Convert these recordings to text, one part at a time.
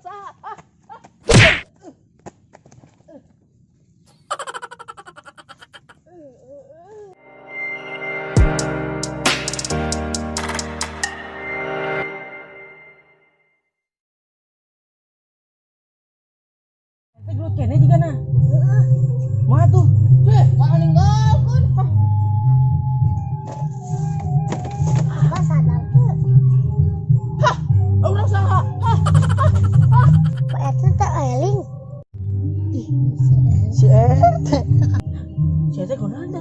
saha. Gelut kene juga nah. Mah tuh. Wah ninggalkeun. Apa sadar tuh? Urang saha. Pak Eta tak eling. Si Ete. Si Ete kunaon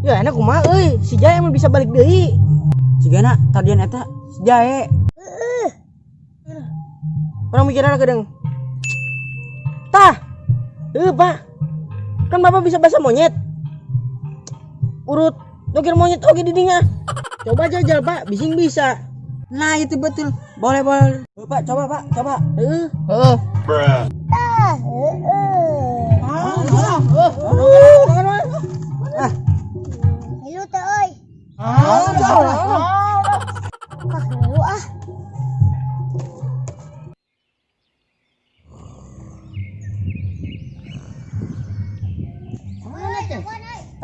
ya enak kumaha euy, si Jae emang bisa balik deui. Sigana tadian eta si Jae. Orang mikirna kadang. Tah. Pak. Kan Bapak bisa bahasa monyet. Urut dokter monyet oke di dinya. Coba jajal Pak, bising bisa. Nah, itu betul. Boleh. Pak, coba Pak, coba. Tah, Hilu teh euy. Pak hilu ah. Mana tuh?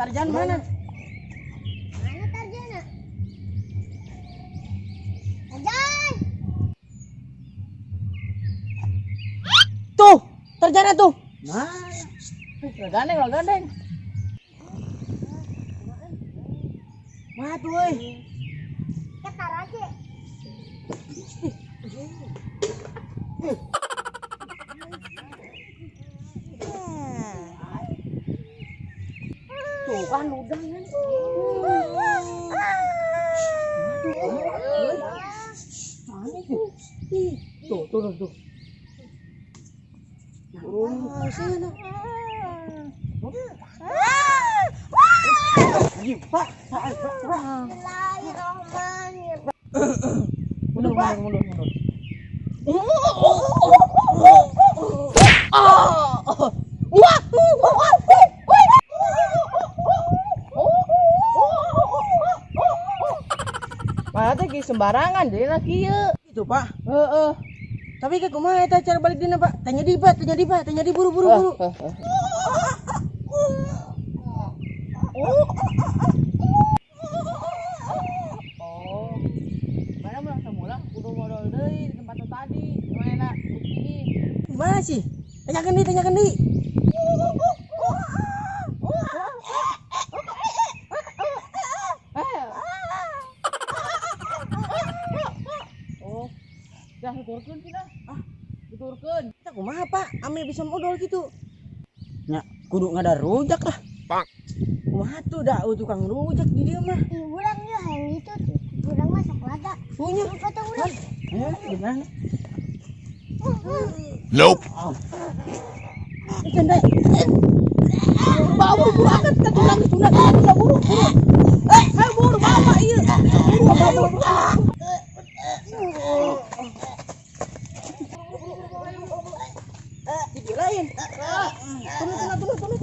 Tarjan mana? Mana Tarjana? Tarjan. Tuh, Tarjana tuh. Nah. Lah gandeng. Mah tuh euy. Ketar aja. Tuh kan udah kan. Tuh. Sana. Pak. Bismillahirrahmanirrahim. Mundur. Mah teh ge sembarangan deui lah kieu. Itu Pak. Heeh. Tapi kayak kumaha eta cara balik dina Pak? Tanya di buru. Oh. Mana mulang semula kudu modal deui di tempat tadi. Mana bukti. Gimana sih? Tanyakan di. Oh. Dah tuturkeun cenah. Tuturkeun. Kita kumaha Pak? Ame bisa modal gitu. Nya, kudu ngada rujak lah. Pak. Kumaha tuh dah tukang rujak di dia mah. Ih, urang ya yang itu tuh. Urang mah saklada. Punya. Foto urang. Gimana? Nope. Cendai. Bawa buru angkat ke tulang sunat. Buru. Buru bawa ieu. Buru. Di lain. Tunggu.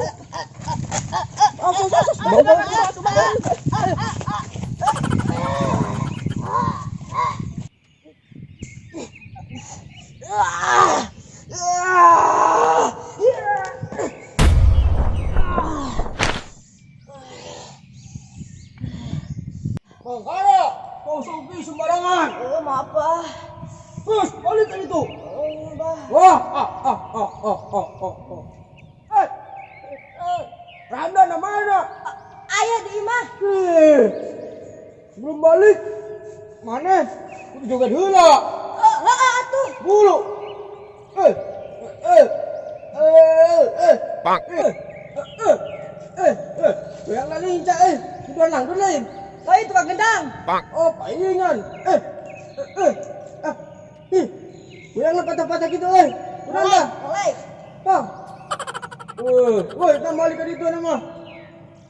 Bangkara, kau sopi sembarangan. Maaf, Pak. Terus balik kan itu. Bah. Wah, Randa mana? Ayah di imah. Belum balik. Mana? Kudu joget heula. Atuh. Bulu. Pak. Yang lain cak Sudah nang lain. Lain tukang gendang. Pak. Oh, palingan. Yang patah-patah gitu Udah dah. Mulai. Pak. Woi, kita balik ke itu nama.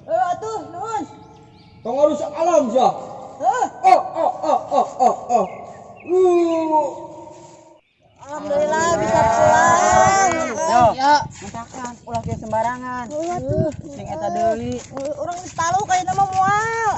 Atuh, nuhun. Tong rusak alam sah. Alhamdulillah bisa pulang. Ya, masakan ulah ke sembarangan. Iya tuh. Sing eta deui. Orang tahu kayak nama mual.